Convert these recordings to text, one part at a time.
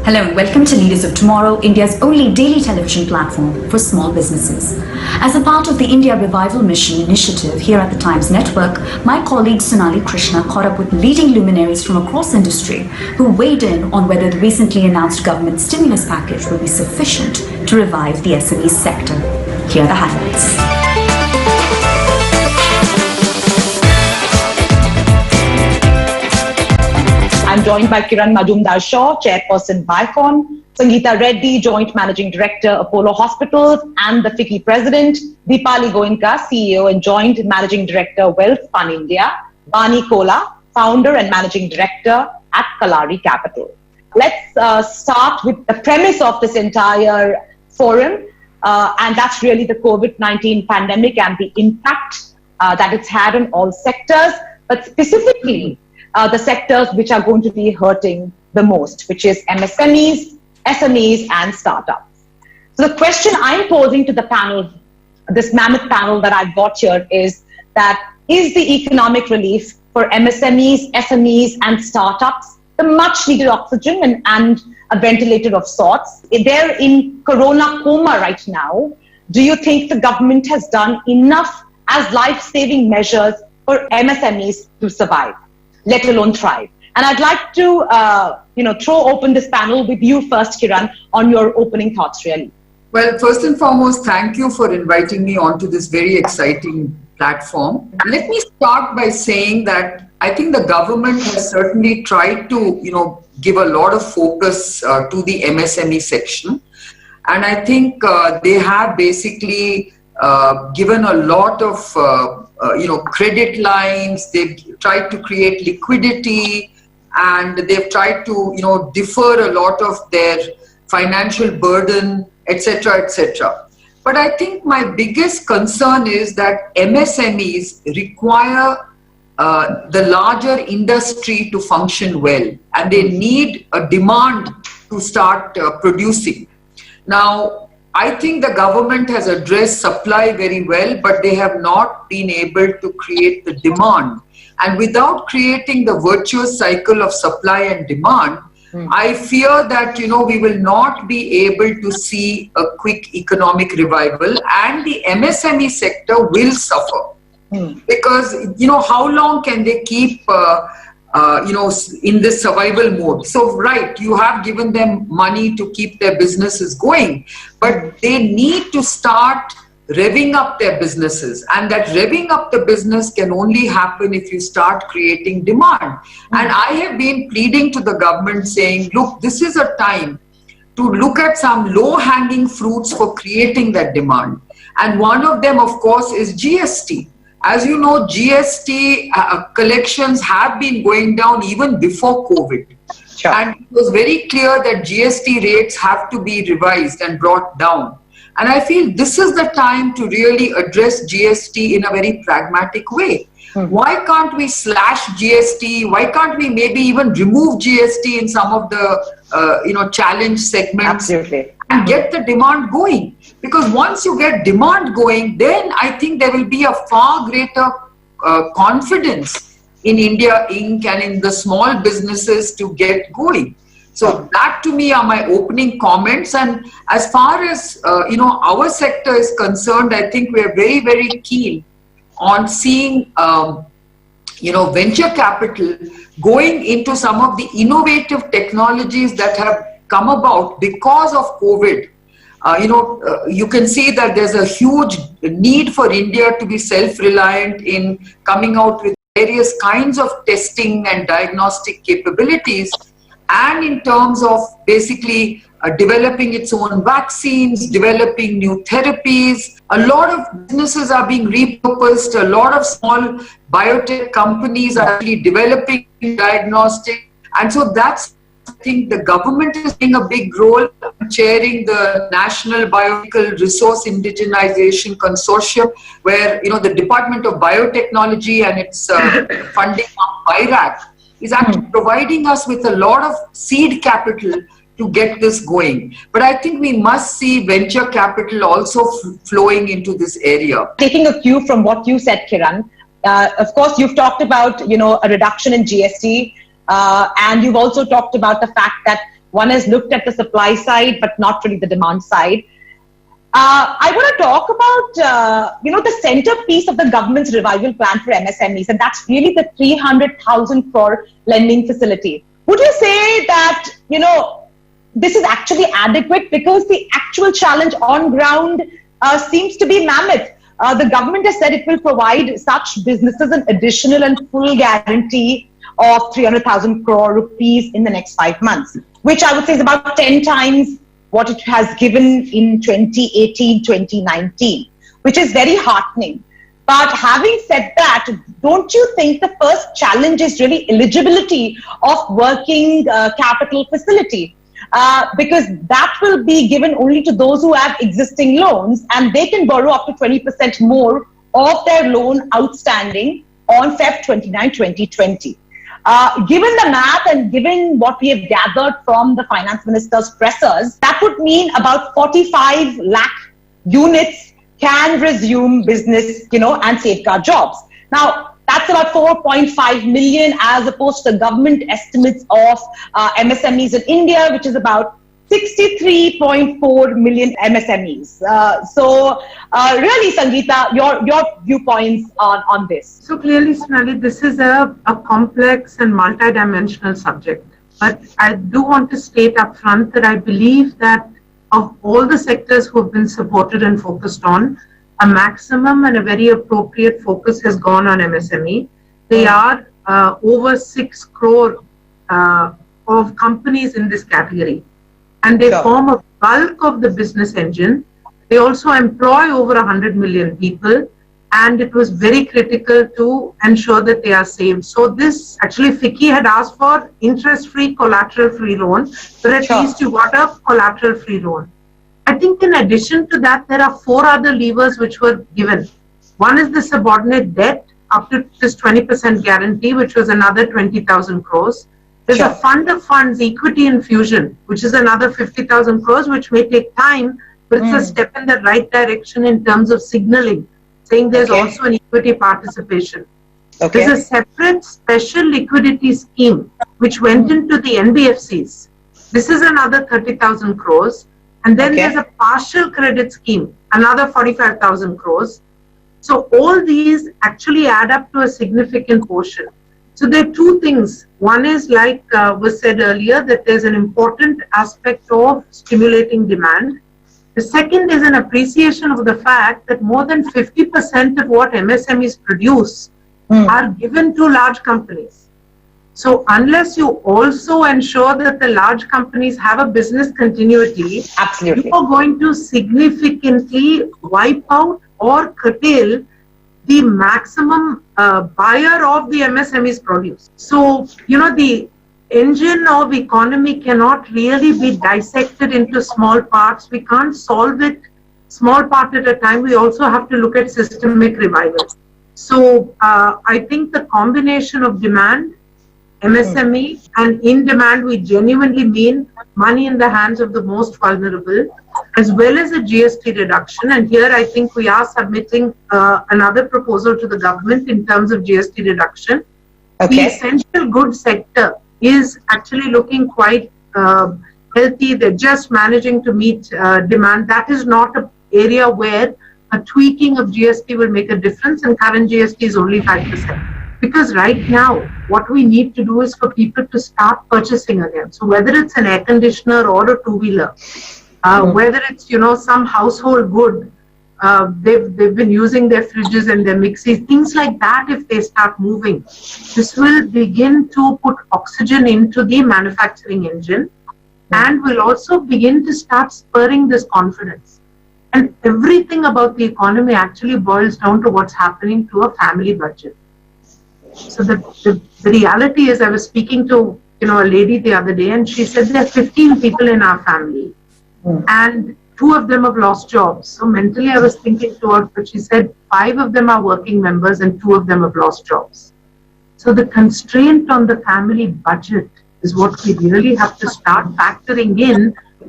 Hello and welcome to Leaders of Tomorrow, India's only daily television platform for small businesses. As a part of the India Revival Mission initiative here at the Times Network, my colleague Sonali Krishna caught up with leading luminaries from across industry who weighed in on whether the recently announced government stimulus package will be sufficient to revive the SME sector. Here are the highlights. I'm joined by Kiran Majumdar-Shaw, Chairperson Biocon, Sangeeta Reddy, Joint Managing Director, Apollo Hospitals and the FICCI President, Deepali Goenka, CEO and Joint Managing Director, Wealth Fund India, Bani Kola, Founder and Managing Director at Kalari Capital. Let's start with the premise of this entire forum, and that's really the COVID-19 pandemic and the impact that it's had on all sectors, but specifically the sectors which are going to be hurting the most, which is MSMEs, SMEs, and startups. So the question I'm posing to the panel, this mammoth panel that I've got here, is that is the economic relief for MSMEs, SMEs, and startups the much needed oxygen and a ventilator of sorts? They're in corona coma right now. Do you think the government has done enough as life-saving measures for MSMEs to survive, let alone thrive? And I'd like to, throw open this panel with you first, Kiran, on your opening thoughts, really. Well, first and foremost, thank you for inviting me onto this very exciting platform. Let me start by saying that I think the government has certainly tried to, give a lot of focus to the MSME section. And I think they have basically given a lot of credit lines. They've tried to create liquidity, and they've tried to, defer a lot of their financial burden, etc., etc. But I think my biggest concern is that MSMEs require the larger industry to function well, and they need a demand to start producing. Now, I think the government has addressed supply very well, but they have not been able to create the demand. And without creating the virtuous cycle of supply and demand, I fear that, we will not be able to see a quick economic revival, and the MSME sector will suffer. Because, how long can they keep, in this survival mode? So, right, you have given them money to keep their businesses going, but they need to start revving up their businesses, and that revving up the business can only happen if you start creating demand. And I have been pleading to the government saying, look, this is a time to look at some low-hanging fruits for creating that demand. And one of them, of course, is GST. As you know, GST collections have been going down even before COVID. Sure. And it was very clear that GST rates have to be revised and brought down. And I feel this is the time to really address GST in a very pragmatic way. Why can't we slash GST? Why can't we maybe even remove GST in some of the challenge segments? Absolutely. And get the demand going? Because once you get demand going, then I think there will be a far greater confidence in India Inc. and in the small businesses to get going. So that to me are my opening comments. And as far as, our sector is concerned, I think we are very, very keen on seeing, venture capital going into some of the innovative technologies that have come about because of COVID. You can see that there's a huge need for India to be self-reliant in coming out with various kinds of testing and diagnostic capabilities, and in terms of basically developing its own vaccines, developing new therapies. A lot of businesses are being repurposed. A lot of small biotech companies are actually developing diagnostic. And so that's, I think the government is playing a big role, chairing the National Biological Resource Indigenization Consortium, where, the Department of Biotechnology and its funding of BIRAC is actually providing us with a lot of seed capital to get this going. But I think we must see venture capital also flowing into this area. Taking a cue from what you said, Kiran, of course, you've talked about, a reduction in GST, and you've also talked about the fact that One has looked at the supply side, but not really the demand side. I want to talk about, the centerpiece of the government's revival plan for MSMEs, and that's really the 300,000 crore lending facility. Would you say that, this is actually adequate? Because the actual challenge on ground seems to be mammoth. The government has said it will provide such businesses an additional and full guarantee of 300,000 crore rupees in the next 5 months, which I would say is about 10 times what it has given in 2018, 2019, which is very heartening. But having said that, don't you think the first challenge is really eligibility of working capital facility? Because that will be given only to those who have existing loans, and they can borrow up to 20% more of their loan outstanding on Feb 29, 2020. Given the math and given what we have gathered from the finance minister's pressers, that would mean about 45 lakh units can resume business, and safeguard jobs. Now, that's about 4.5 million as opposed to the government estimates of MSMEs in India, which is about 63.4 million MSMEs. Really, Sangeeta, your viewpoints on this. So clearly, Sonali, this is a complex and multidimensional subject. But I do want to state up front that I believe that of all the sectors who have been supported and focused on, a maximum and a very appropriate focus has gone on MSME. They are over 6 crore of companies in this category. And they form a bulk of the business engine. They also employ over 100 million people, and it was very critical to ensure that they are saved. So this, actually FICCI had asked for interest-free, collateral-free loan, but at least you got a collateral-free loan. I think in addition to that, there are 4 other levers which were given. One is the subordinate debt, up to this 20% guarantee, which was another 20,000 crores. There's a fund of funds equity infusion, which is another 50,000 crores, which may take time, but it's a step in the right direction in terms of signaling, saying there's also an equity participation. There's a separate special liquidity scheme, which went into the NBFCs. This is another 30,000 crores. And then there's a partial credit scheme, another 45,000 crores. So all these actually add up to a significant portion. So there are 2 things. One is, like was said earlier, that there's an important aspect of stimulating demand. The second is an appreciation of the fact that more than 50% of what MSMEs produce are given to large companies. So unless you also ensure that the large companies have a business continuity, you are going to significantly wipe out or curtail the maximum buyer of the MSMEs produce. So, the engine of economy cannot really be dissected into small parts. We can't solve it small part at a time. We also have to look at systemic revival. So I think the combination of demand, MSME, and in demand, we genuinely mean money in the hands of the most vulnerable, as well as a GST reduction. And here I think we are submitting another proposal to the government in terms of GST reduction. The essential goods sector is actually looking quite healthy. They're just managing to meet demand. That is not an area where a tweaking of GST will make a difference, and current GST is only 5%. Because right now, what we need to do is for people to start purchasing again. So whether it's an air conditioner or a two-wheeler, whether it's, some household good, they've been using their fridges and their mixies, things like that, if they start moving, this will begin to put oxygen into the manufacturing engine and will also begin to start spurring this confidence. And everything about the economy actually boils down to what's happening to a family budget. So the reality is, I was speaking to a lady the other day, and she said there are 15 people in our family, and 2 of them have lost jobs. So mentally I was thinking to her, but she said 5 of them are working members and 2 of them have lost jobs. So the constraint on the family budget is what we really have to start factoring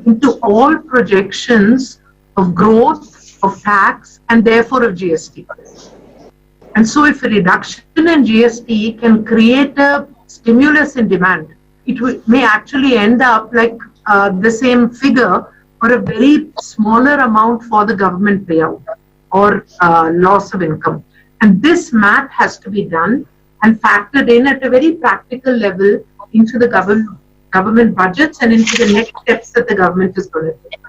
into all projections of growth, of tax, and therefore of GST. And so if a reduction in GST can create a stimulus in demand, it may actually end up like the same figure or a very smaller amount for the government payout or loss of income. And this math has to be done and factored in at a very practical level into the government budgets and into the next steps that the government is going to take.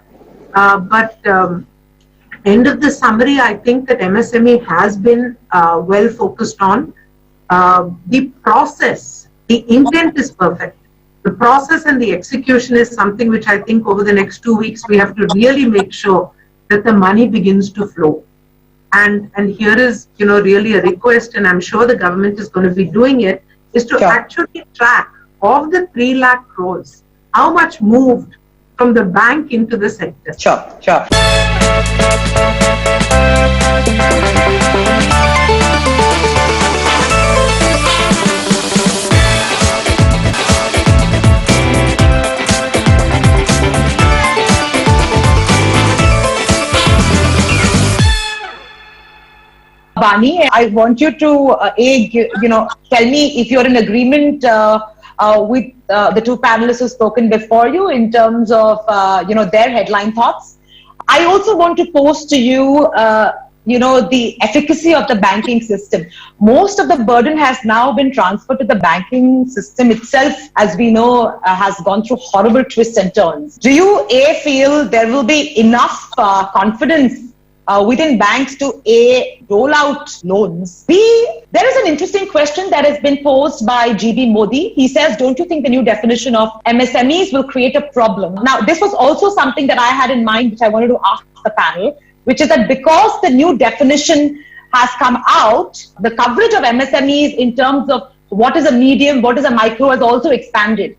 End of the summary, I think that MSME has been well focused on. The process, the intent is perfect. The process and the execution is something which I think over the next 2 weeks we have to really make sure that the money begins to flow. And here is, really a request, and I'm sure the government is going to be doing it, is to actually track of the 3 lakh crores, how much moved from the bank into the sector. Sure. Bani, I want you to tell me if you're in agreement with the 2 panelists who've spoken before you in terms of their headline thoughts. I also want to pose to you the efficacy of the banking system. Most of the burden has now been transferred to the banking system itself, as we know, has gone through horrible twists and turns. Do you feel there will be enough confidence within banks to roll out loans? There is an interesting question that has been posed by GB Modi. He says, don't you think the new definition of MSMEs will create a problem? Now, this was also something that I had in mind, which I wanted to ask the panel, which is that because the new definition has come out, the coverage of MSMEs in terms of what is a medium, what is a micro has also expanded.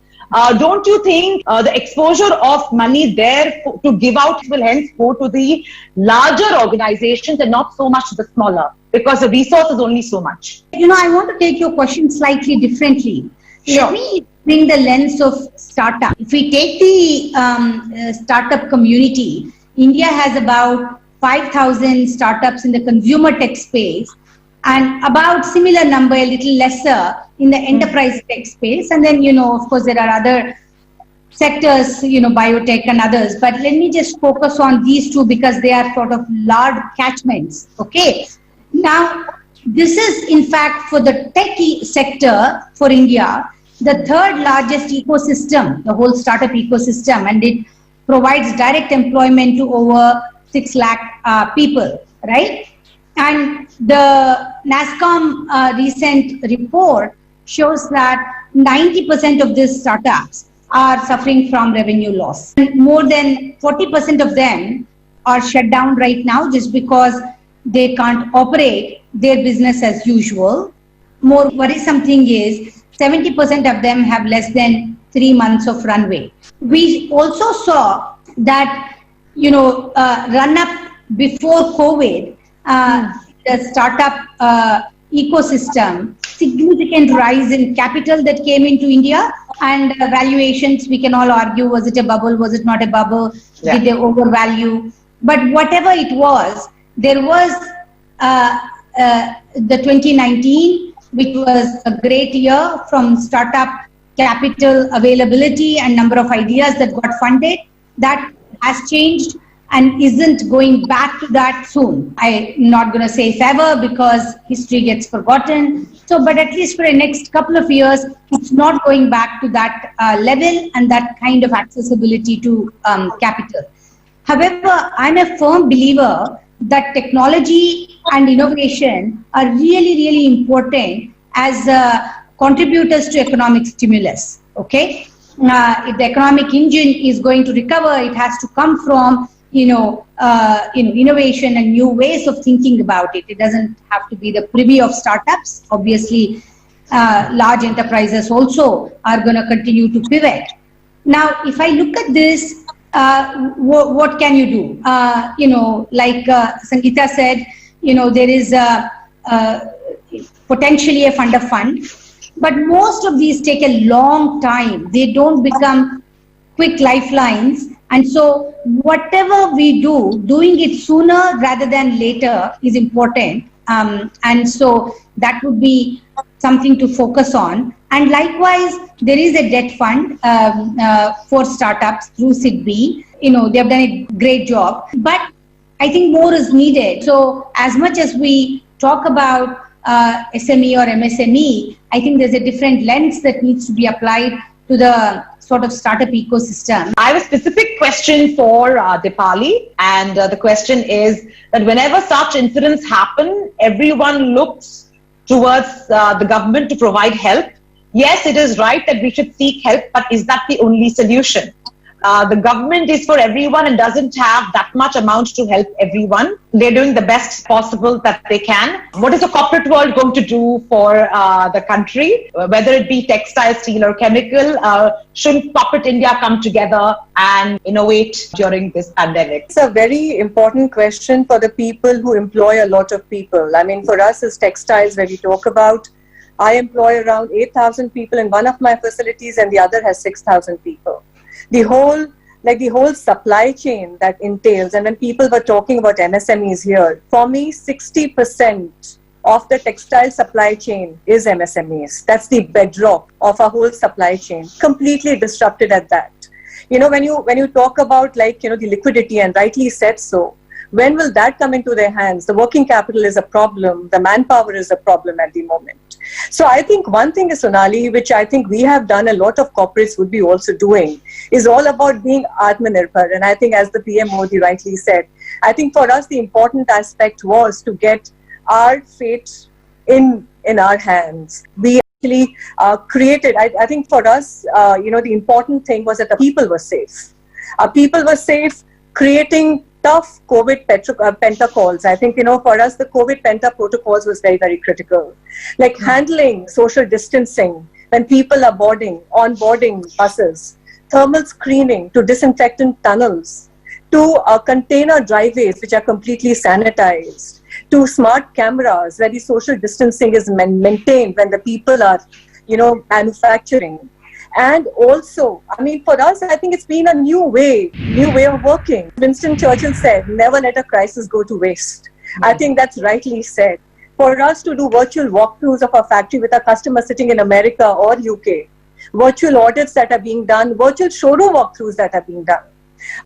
Don't you think the exposure of money there to give out will hence go to the larger organizations and not so much to the smaller, because the resource is only so much? I want to take your question slightly differently. Sure. Let me bring the lens of startup. If we take the startup community, India has about 5,000 startups in the consumer tech space, and about similar number, a little lesser, in the enterprise tech space. And then, of course, there are other sectors, biotech and others. But let me just focus on these 2 because they are sort of large catchments. Okay. Now, this is, in fact, for the tech sector for India, the 3rd largest ecosystem, the whole startup ecosystem, and it provides direct employment to over 6 lakh people, right? And the NASSCOM recent report shows that 90% of these startups are suffering from revenue loss. And more than 40% of them are shut down right now just because they can't operate their business as usual. More worrisome thing is 70% of them have less than 3 months of runway. We also saw that, run up before COVID, the startup ecosystem, significant rise in capital that came into India, and valuations, we can all argue, was it a bubble, was it not a bubble, did they overvalue? But whatever it was, there was the 2019, which was a great year from startup capital availability and number of ideas that got funded. That has changed and isn't going back to that soon. I'm not going to say if ever, because history gets forgotten. So, but at least for the next couple of years, it's not going back to that level and that kind of accessibility to capital. However, I'm a firm believer that technology and innovation are really, really important as contributors to economic stimulus. Okay, if the economic engine is going to recover, it has to come from innovation and new ways of thinking about it. It doesn't have to be the privy of startups. Obviously, large enterprises also are going to continue to pivot. Now, if I look at this, what can you do? Like Sangeeta said, there is potentially a fund of fund, but most of these take a long time. They don't become quick lifelines. And so whatever we do, doing it sooner rather than later is important. And so that would be something to focus on. And likewise, there is a debt fund for startups through SIDBI. They have done a great job, but I think more is needed. So as much as we talk about SME or MSME, I think there's a different lens that needs to be applied to the sort of startup ecosystem. I have a specific question for Dipali, and the question is that whenever such incidents happen, everyone looks towards the government to provide help. Yes, it is right that we should seek help, but is that the only solution? The government is for everyone and doesn't have that much amount to help everyone. They're doing the best possible that they can. What is the corporate world going to do for the country? Whether it be textile, steel or chemical, shouldn't corporate India come together and innovate during this pandemic? It's a very important question for the people who employ a lot of people. I mean, for us as textiles, where we talk about, I employ around 8,000 people in one of my facilities and the other has 6,000 people. The whole supply chain that entails, and when people were talking about MSMEs here, for me, 60% of the textile supply chain is MSMEs. That's the bedrock of our whole supply chain, completely disrupted at that. When you talk about the liquidity, and rightly said so, when will that come into their hands? The working capital is a problem. The manpower is a problem at the moment. So I think one thing is, Sonali, which I think we have done, a lot of corporates would be also doing, is all about being Atmanirbhar. And I think, as the PM Modi rightly said, I think for us the important aspect was to get our fate in our hands. We actually created, I think for us, the important thing was that the people were safe. People were safe, creating tough COVID pentocols. I think, for us, the COVID penta protocols was very, very critical. Like handling social distancing when people are onboarding buses, thermal screening to disinfectant tunnels, to container driveways which are completely sanitized, to smart cameras where the social distancing is maintained when the people are, manufacturing. And also, I mean, for us, I think it's been a new way of working. Winston Churchill said, never let a crisis go to waste. I think that's rightly said. For us to do virtual walkthroughs of our factory with a customer sitting in America or UK, virtual audits that are being done, virtual showroom walkthroughs that are being done,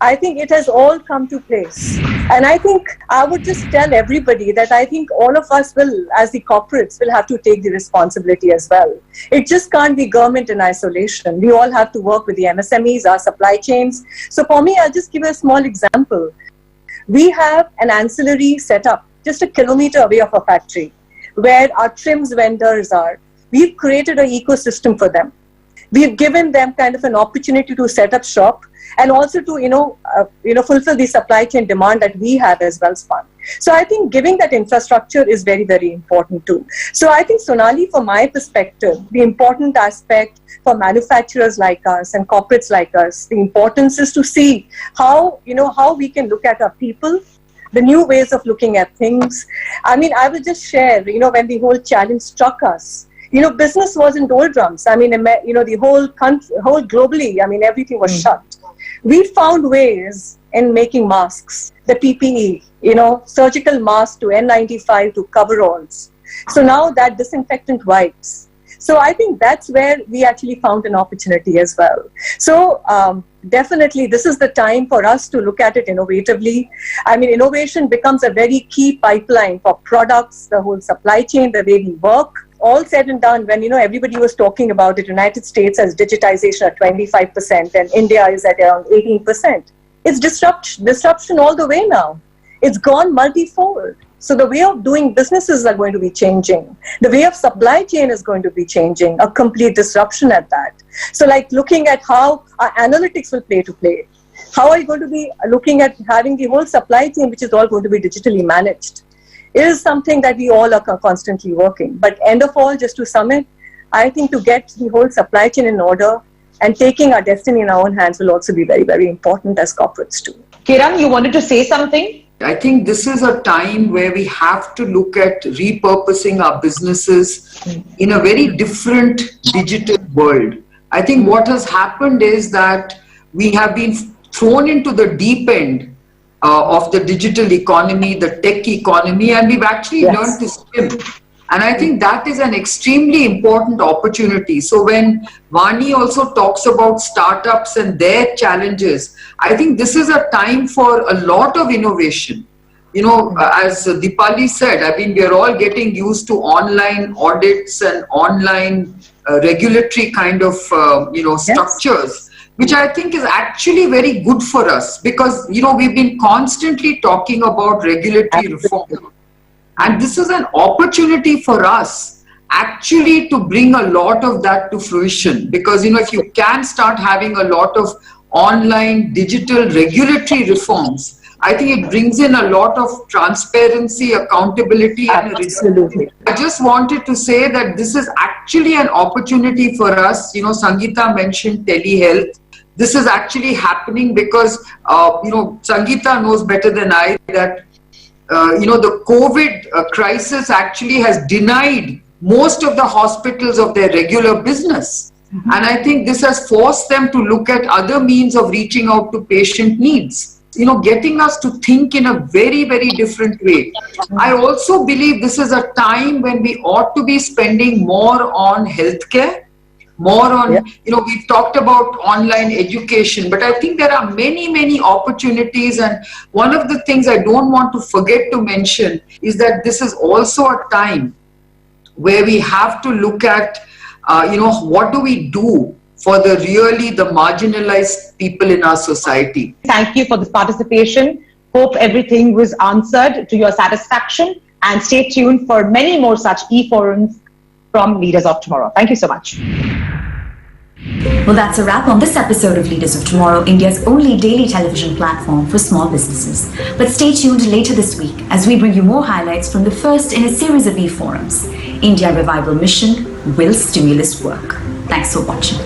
I think it has all come to place. And I think I would just tell everybody that I think all of us will, as the corporates, will have to take the responsibility as well. It just can't be government in isolation. We all have to work with the MSMEs, our supply chains. So for me, I'll just give you a small example. We have an ancillary setup just a kilometer away of our factory where our trims vendors are. We've created an ecosystem for them. We've given them kind of an opportunity to set up shop and also to, fulfill the supply chain demand that we have as Welspun. So I think giving that infrastructure is very, very important too. So I think, Sonali, from my perspective, the important aspect for manufacturers like us and corporates like us, the importance is to see how we can look at our people, the new ways of looking at things. I mean, I will just share, when the whole challenge struck us, business was in doldrums. I mean, the whole country, globally, I mean, everything was shut. We found ways in making masks, the PPE, surgical masks to N95 to coveralls. So now that disinfectant wipes. So I think that's where we actually found an opportunity as well. So definitely this is the time for us to look at it innovatively. I mean, innovation becomes a very key pipeline for products, the whole supply chain, the way we work. All said and done, when everybody was talking about it, United States has digitization at 25% and India is at around 18%. It's disruption all the way now. It's gone multifold. So the way of doing businesses are going to be changing. The way of supply chain is going to be changing, a complete disruption at that. So like looking at how our analytics will play. How are you going to be looking at having the whole supply chain, which is all going to be digitally managed? It is something that we all are constantly working. But end of all, just to sum it, I think to get the whole supply chain in order and taking our destiny in our own hands will also be very, very important as corporates too. Kiran, you wanted to say something? I think this is a time where we have to look at repurposing our businesses in a very different digital world. I think what has happened is that we have been thrown into the deep end of the digital economy, the tech economy, and we've actually learned to swim. And I think that is an extremely important opportunity. So when Vani also talks about startups and their challenges, I think this is a time for a lot of innovation. You know, as Dipali said, I mean, we're all getting used to online audits and online regulatory kind of, structures, which I think is actually very good for us because, you know, we've been constantly talking about regulatory reform. And this is an opportunity for us actually to bring a lot of that to fruition because, you know, if you can start having a lot of online digital regulatory reforms, I think it brings in a lot of transparency, accountability, and absolutely. I just wanted to say that this is actually an opportunity for us. You know, Sangeeta mentioned telehealth. This is actually happening because, Sangeeta knows better than I that the COVID crisis actually has denied most of the hospitals of their regular business. Mm-hmm. And I think this has forced them to look at other means of reaching out to patient needs, you know, getting us to think in a very, very different way. Mm-hmm. I also believe this is a time when we ought to be spending more on healthcare, more on, we've talked about online education, but I think there are many, many opportunities. And one of the things I don't want to forget to mention is that this is also a time where we have to look at, what do we do for the marginalized people in our society. Thank you for this participation. Hope everything was answered to your satisfaction and stay tuned for many more such e-forums from Leaders of Tomorrow. Thank you so much. Well, that's a wrap on this episode of Leaders of Tomorrow, India's only daily television platform for small businesses. But stay tuned later this week as we bring you more highlights from the first in a series of e-forums. India Revival Mission, Will Stimulus Work? Thanks for watching.